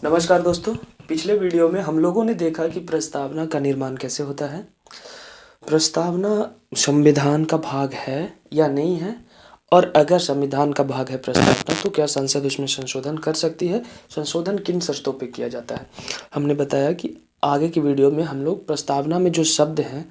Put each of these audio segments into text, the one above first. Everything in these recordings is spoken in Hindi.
नमस्कार दोस्तों। पिछले वीडियो में हम लोगों ने देखा कि प्रस्तावना का निर्माण कैसे होता है। प्रस्तावना संविधान का भाग है या नहीं है, और अगर संविधान का भाग है प्रस्तावना, तो क्या संसद उसमें संशोधन कर सकती है, संशोधन किन शर्तों पे किया जाता है। हमने बताया कि आगे की वीडियो में हम लोग प्रस्तावना में जो शब्द हैं,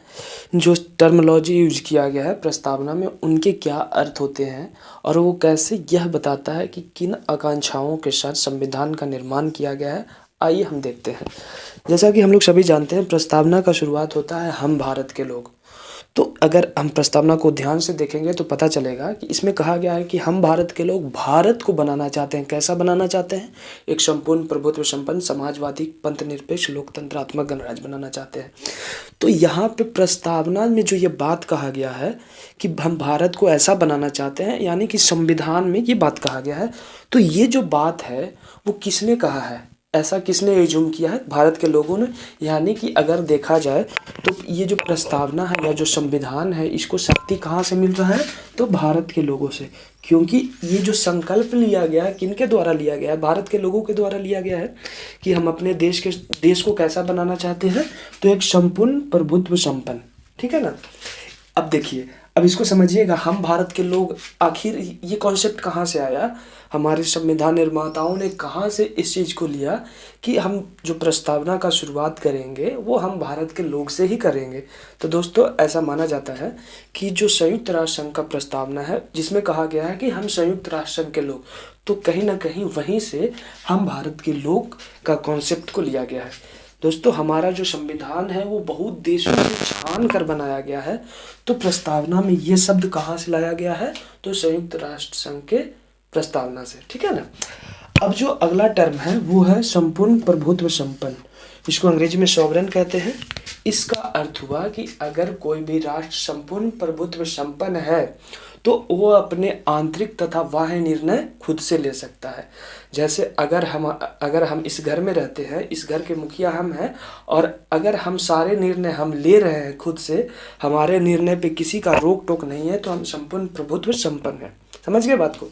जो टर्मिनोलॉजी यूज किया गया है प्रस्तावना में, उनके क्या अर्थ होते हैं और वो कैसे यह बताता है कि किन आकांक्षाओं के साथ संविधान का निर्माण किया गया है। आइए हम देखते हैं। जैसा कि हम लोग सभी जानते हैं, प्रस्तावना का शुरुआत होता है हम भारत के लोग। तो अगर हम प्रस्तावना को ध्यान से देखेंगे तो पता चलेगा कि इसमें कहा गया है कि हम भारत के लोग भारत को बनाना चाहते हैं। कैसा बनाना चाहते हैं? एक संपूर्ण प्रभुत्व संपन्न समाजवादी पंथ निरपेक्ष लोकतंत्रात्मक गणराज्य बनाना चाहते हैं। तो यहाँ पे प्रस्तावना में जो ये बात कहा गया है कि हम भारत को ऐसा बनाना चाहते हैं, यानी कि संविधान में ये बात कहा गया है। तो ये जो बात है वो किसने कहा है, ऐसा किसने एज्यूम किया है? भारत के लोगों ने। यानी कि अगर देखा जाए तो ये जो प्रस्तावना है या जो संविधान है, इसको शक्ति कहाँ से मिल रहा है? तो भारत के लोगों से। क्योंकि ये जो संकल्प लिया गया है, किनके द्वारा लिया गया है? भारत के लोगों के द्वारा लिया गया है कि हम अपने देश को कैसा बनाना चाहते हैं? तो एक संपूर्ण प्रभुत्व संपन्न, ठीक है ना। अब देखिए, अब इसको समझिएगा, हम भारत के लोग, आखिर ये कॉन्सेप्ट कहाँ से आया? हमारे संविधान निर्माताओं ने कहाँ से इस चीज़ को लिया कि हम जो प्रस्तावना का शुरुआत करेंगे वो हम भारत के लोग से ही करेंगे। तो दोस्तों, ऐसा माना जाता है कि जो संयुक्त राष्ट्र संघ का प्रस्तावना है, जिसमें कहा गया है कि हम संयुक्त राष्ट्र संघ के लोग, तो कहीं ना कहीं वहीं से हम भारत के लोग का कॉन्सेप्ट को लिया गया है। दोस्तों, हमारा जो संविधान है वो बहुत देशों से छान कर बनाया गया है। तो प्रस्तावना में ये शब्द कहाँ से लाया गया है? तो संयुक्त राष्ट्र संघ के प्रस्तावना से, ठीक है ना। अब जो अगला टर्म है वो है संपूर्ण प्रभुत्व संपन्न। इसको अंग्रेजी में सॉवरेन कहते हैं। इसका अर्थ हुआ कि अगर कोई भी राष्ट्र संपूर्ण प्रभुत्व संपन्न है तो वो अपने आंतरिक तथा बाह्य निर्णय खुद से ले सकता है। जैसे अगर हम इस घर में रहते हैं, इस घर के मुखिया हम हैं, और अगर हम सारे निर्णय हम ले रहे हैं खुद से, हमारे निर्णय पे किसी का रोक टोक नहीं है, तो हम संपूर्ण प्रभुत्व संपन्न हैं। समझ गए बात को?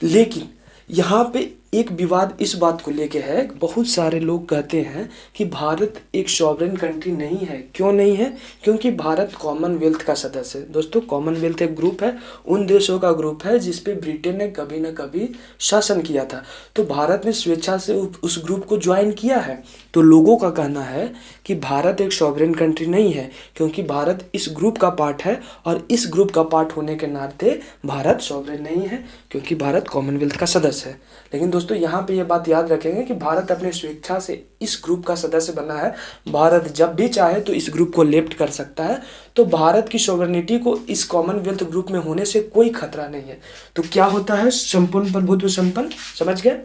लेकिन यहाँ पे एक विवाद इस बात को लेके है, बहुत सारे लोग कहते हैं कि भारत एक सॉवरेन कंट्री नहीं है। क्यों नहीं है? क्योंकि भारत कॉमनवेल्थ का सदस्य है। दोस्तों, कॉमनवेल्थ एक ग्रुप है, उन देशों का ग्रुप है जिस पे ब्रिटेन ने कभी ना कभी शासन किया था। तो भारत ने स्वेच्छा से उस ग्रुप को ज्वाइन किया है। तो लोगों का कहना है कि भारत एक सॉवरेन कंट्री नहीं है, क्योंकि भारत इस ग्रुप का पार्ट है, और इस ग्रुप का पार्ट होने के नाते भारत सॉवरेन नहीं है, क्योंकि भारत कॉमनवेल्थ का सदस्य है। लेकिन दोस्तों, यहाँ पे ये बात याद रखेंगे कि भारत अपने स्वेच्छा से इस ग्रुप का सदस्य बना है। भारत जब भी चाहे तो इस ग्रुप को लेफ्ट कर सकता है। तो भारत की सॉवरेनिटी को इस कॉमनवेल्थ ग्रुप में होने से कोई खतरा नहीं है। तो क्या होता है? संपूर्ण प्रभुत्व संपन्न। समझ गए?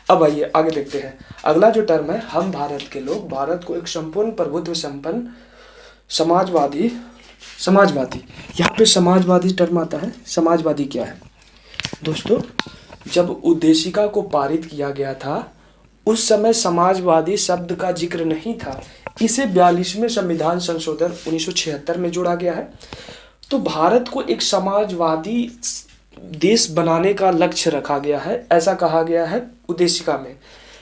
अब आइए आगे देखते हैं। अगला जो टर्म है, हम भारत के लोग भारत को एक संपूर्ण प्रभुत्व संपन्न समाजवादी। यहाँ पे समाजवादी टर्म आता है। समाजवादी क्या है दोस्तों? जब उद्देशिका को पारित किया गया था उस समय समाजवादी शब्द का जिक्र नहीं था। इसे 42वें संविधान संशोधन 1976 में जोड़ा गया है। तो भारत को एक समाजवादी देश बनाने का लक्ष्य रखा गया है, ऐसा कहा गया है उद्देशिका में।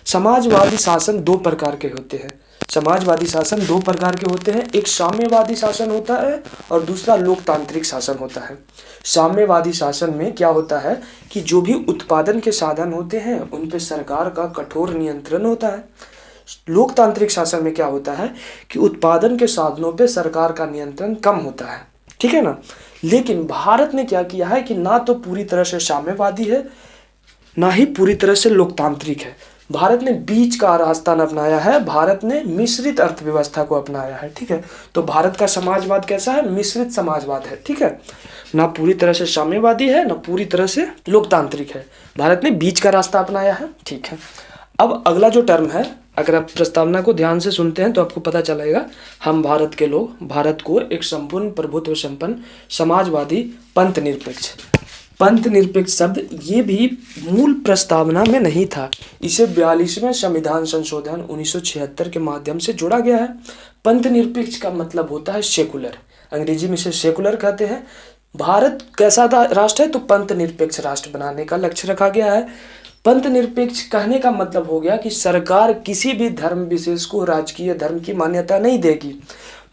समाजवादी शासन दो प्रकार के होते हैं। समाजवादी शासन दो प्रकार के होते हैं, एक साम्यवादी शासन होता है और दूसरा लोकतांत्रिक शासन होता है। साम्यवादी शासन में क्या होता है कि जो भी उत्पादन के साधन होते हैं उन पे सरकार का कठोर नियंत्रण होता है। लोकतांत्रिक शासन में क्या होता है कि उत्पादन के साधनों पे सरकार का नियंत्रण कम होता है, ठीक है ना। लेकिन भारत ने क्या किया है कि ना तो पूरी तरह से साम्यवादी है, ना ही पूरी तरह से लोकतांत्रिक है। भारत ने बीच का रास्ता अपनाया है। भारत ने मिश्रित अर्थव्यवस्था को अपनाया है, ठीक है। तो भारत का समाजवाद कैसा है? मिश्रित समाजवाद है, ठीक है। ना पूरी तरह से साम्यवादी है, ना पूरी तरह से लोकतांत्रिक है। भारत ने बीच का रास्ता अपनाया है, ठीक है। अब अगला जो टर्म है, अगर आप प्रस्तावना को ध्यान से सुनते हैं तो आपको पता चलेगा, हम भारत के लोग भारत को एक संपूर्ण प्रभुत्व संपन्न समाजवादी पंथ निरपेक्ष। पंथ निरपेक्ष शब्द ये भी मूल प्रस्तावना में नहीं था। इसे 42वें संविधान संशोधन 1976 के माध्यम से जोड़ा गया है। पंथ निरपेक्ष का मतलब होता है सेकुलर। अंग्रेजी में इसे सेकुलर कहते हैं। भारत कैसा राष्ट्र है? तो पंथ निरपेक्ष राष्ट्र बनाने का लक्ष्य रखा गया है। पंथ निरपेक्ष कहने का मतलब हो गया कि सरकार किसी भी धर्म विशेष को राजकीय धर्म की मान्यता नहीं देगी।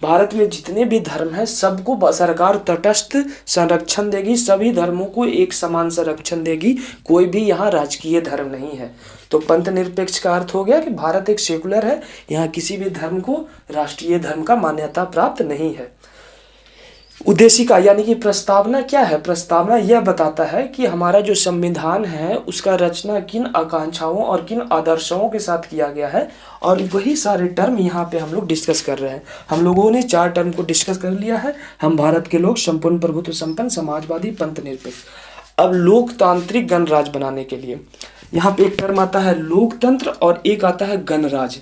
भारत में जितने भी धर्म हैं सबको सरकार तटस्थ संरक्षण देगी, सभी धर्मों को एक समान संरक्षण देगी, कोई भी यहाँ राजकीय धर्म नहीं है। तो पंथ निरपेक्ष का अर्थ हो गया कि भारत एक सेकुलर है, यहाँ किसी भी धर्म को राष्ट्रीय धर्म का मान्यता प्राप्त नहीं है। उद्देशिका यानी कि प्रस्तावना क्या है? प्रस्तावना यह बताता है कि हमारा जो संविधान है उसका रचना किन आकांक्षाओं और किन आदर्शों के साथ किया गया है, और वही सारे टर्म यहाँ पे हम लोग डिस्कस कर रहे हैं। हम लोगों ने 4 टर्म को डिस्कस कर लिया है। हम भारत के लोग संपूर्ण प्रभुत्व संपन्न, समाजवादी, पंथ निरपेक्ष। अब लोकतांत्रिक गणराज बनाने के लिए यहाँ पे एक टर्म आता है लोकतंत्र और एक आता है गणराज।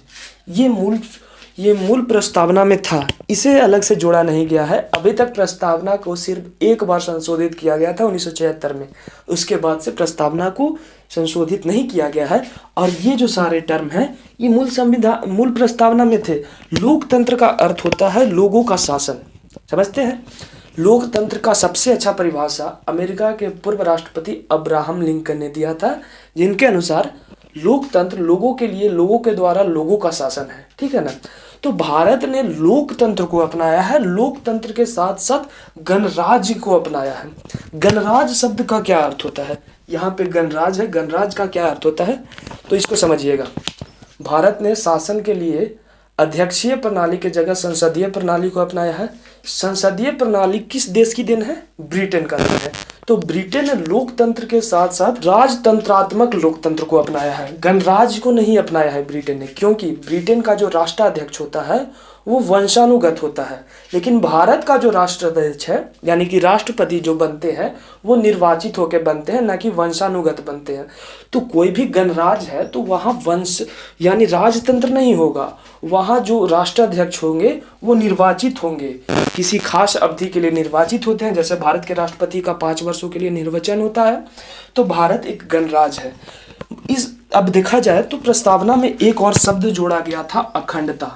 ये मूल प्रस्तावना में था, इसे अलग से जोड़ा नहीं गया है। अभी तक प्रस्तावना को सिर्फ एक बार संशोधित किया गया था 1976 में, उसके बाद से प्रस्तावना को संशोधित नहीं किया गया है। और ये जो सारे टर्म हैं ये मूल प्रस्तावना में थे। लोकतंत्र का अर्थ होता है लोगों का शासन, समझते हैं? लोकतंत्र का सबसे अच्छा परिभाषा अमेरिका के पूर्व राष्ट्रपति अब्राहम लिंकन ने दिया था, जिनके अनुसार लोकतंत्र लोगों के लिए, लोगों के द्वारा लोगों का शासन है। ठीक है ना? तो भारत ने लोकतंत्र को अपनाया है, लोकतंत्र के साथ साथ गणराज्य को अपनाया है। गणराज शब्द का क्या अर्थ होता है? यहाँ पे गणराज है, गणराज का क्या अर्थ होता है तो इसको समझिएगा। भारत ने शासन के लिए अध्यक्षीय प्रणाली के जगह संसदीय प्रणाली को अपनाया है। संसदीय प्रणाली किस देश की देन है? ब्रिटेन का देन है। तो ब्रिटेन ने लोकतंत्र के साथ साथ राजतंत्रात्मक लोकतंत्र को अपनाया है, गणराज को नहीं अपनाया है ब्रिटेन ने, क्योंकि ब्रिटेन का जो राष्ट्राध्यक्ष होता है वो वंशानुगत होता है, लेकिन भारत का जो राष्ट्राध्यक्ष है यानी कि राष्ट्रपति जो बनते हैं वो निर्वाचित होकर बनते हैं, ना कि वंशानुगत बनते हैं। तो कोई भी गणराज है तो वहाँ वंश यानी राजतंत्र नहीं होगा, वहाँ जो राष्ट्राध्यक्ष होंगे वो निर्वाचित होंगे, किसी खास अवधि के लिए निर्वाचित होते हैं। जैसे भारत के राष्ट्रपति का 5 वर्षों के लिए निर्वाचन होता है, तो भारत एक गणराज है। अब देखा जाए तो प्रस्तावना में एक और शब्द जोड़ा गया था, अखंडता।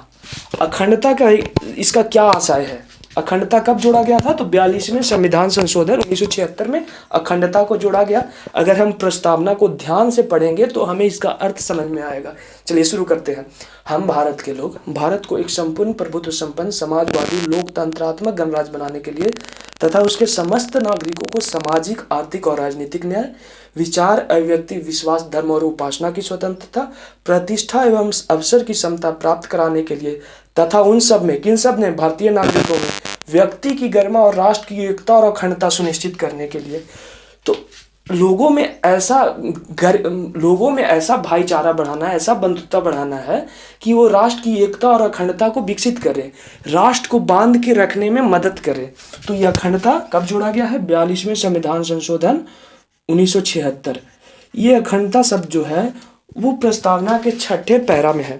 अखंडता का इसका क्या आशय है? अखंडता कब जोड़ा गया था? तो 42वें संविधान संशोधन 1976 में अखंडता को जोड़ा गया। अगर हम प्रस्तावना को ध्यान से पढ़ेंगे तो हमें इसका अर्थ समझ में आएगा। चलिए शुरू करते हैं। हम भारत के लोग भारत को एक संपूर्ण प्रभुत्व संपन्न, समाजवादी, लोकतंत्रात्मक गणराज्य बनाने के लिए तथा उसके समस्त नागरिकों को सामाजिक, आर्थिक और राजनीतिक न्याय, विचार, अभिव्यक्ति, विश्वास, धर्म और उपासना की स्वतंत्रता, प्रतिष्ठा एवं अवसर की समता प्राप्त कराने के लिए तथा उन सब में, किन सब ने? भारतीय नागरिकों में व्यक्ति की गरिमा और राष्ट्र की एकता और अखंडता सुनिश्चित करने के लिए। तो लोगों में ऐसा भाईचारा बढ़ाना, ऐसा बंधुता बढ़ाना है कि वो राष्ट्र की एकता और अखंडता को विकसित करे, राष्ट्र को बांध के रखने में मदद करे। तो यह अखंडता कब जोड़ा गया है? 42वें संविधान संशोधन 1976। ये अखंडता शब्द जो है वो प्रस्तावना के 6ठे पैरा में है।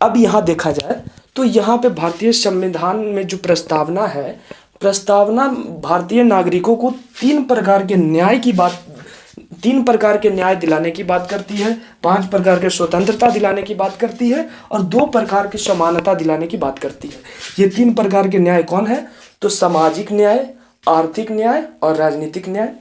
अब यहाँ देखा जाए तो यहाँ पे भारतीय संविधान में जो प्रस्तावना है, प्रस्तावना भारतीय नागरिकों को 3 प्रकार के न्याय दिलाने की बात करती है, 5 प्रकार के स्वतंत्रता दिलाने की बात करती है और 2 प्रकार की समानता दिलाने की बात करती है। ये 3 प्रकार के न्याय कौन है? तो सामाजिक न्याय, आर्थिक न्याय और राजनीतिक न्याय।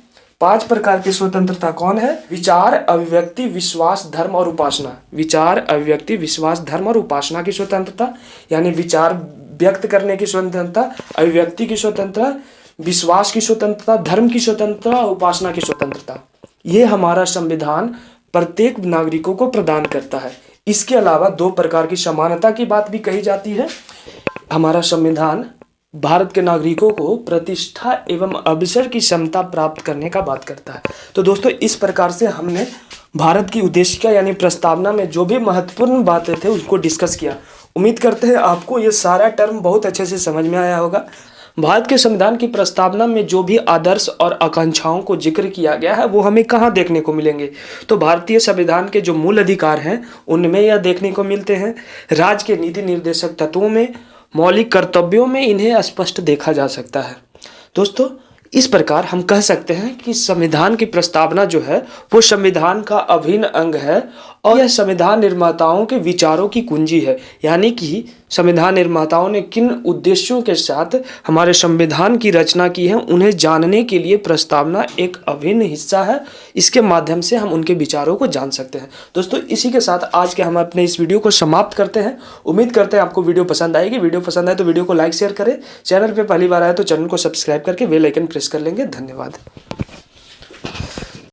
5 प्रकार की स्वतंत्रता कौन है? विचार, अभिव्यक्ति, विश्वास, धर्म और उपासना। विचार, अभिव्यक्ति, विश्वास, धर्म और उपासना की स्वतंत्रता, यानी विचार व्यक्त करने की स्वतंत्रता, अभिव्यक्ति की स्वतंत्रता, विश्वास की स्वतंत्रता, धर्म की स्वतंत्रता और उपासना की स्वतंत्रता। ये हमारा संविधान प्रत्येक नागरिकों को प्रदान करता है। इसके अलावा 2 प्रकार की समानता की बात भी कही जाती है। हमारा संविधान भारत के नागरिकों को प्रतिष्ठा एवं अवसर की क्षमता प्राप्त करने का बात करता है। तो दोस्तों, इस प्रकार से हमने भारत की उद्देशिका यानी प्रस्तावना में जो भी महत्वपूर्ण बातें थे उसको डिस्कस किया। उम्मीद करते हैं आपको ये सारा टर्म बहुत अच्छे से समझ में आया होगा। भारत के संविधान की प्रस्तावना में जो भी आदर्श और आकांक्षाओं को जिक्र किया गया है वो हमें कहाँ देखने को मिलेंगे? तो भारतीय संविधान के जो मूल अधिकार हैं उनमें यह देखने को मिलते हैं। राज्य के नीति निर्देशक तत्वों में, मौलिक कर्तव्यों में इन्हें स्पष्ट देखा जा सकता है। दोस्तों, इस प्रकार हम कह सकते हैं कि संविधान की प्रस्तावना जो है वो संविधान का अभिन्न अंग है और यह संविधान निर्माताओं के विचारों की कुंजी है। यानी कि संविधान निर्माताओं ने किन उद्देश्यों के साथ हमारे संविधान की रचना की है, उन्हें जानने के लिए प्रस्तावना एक अभिन्न हिस्सा है। इसके माध्यम से हम उनके विचारों को जान सकते हैं। दोस्तों, इसी के साथ आज के हम अपने इस वीडियो को समाप्त करते हैं। उम्मीद करते हैं आपको वीडियो पसंद आएगी। वीडियो पसंद आए तो वीडियो को लाइक शेयर करें। चैनल पर पहली बार आए तो चैनल को सब्सक्राइब करके बेल आइकन प्रेस कर लेंगे। धन्यवाद।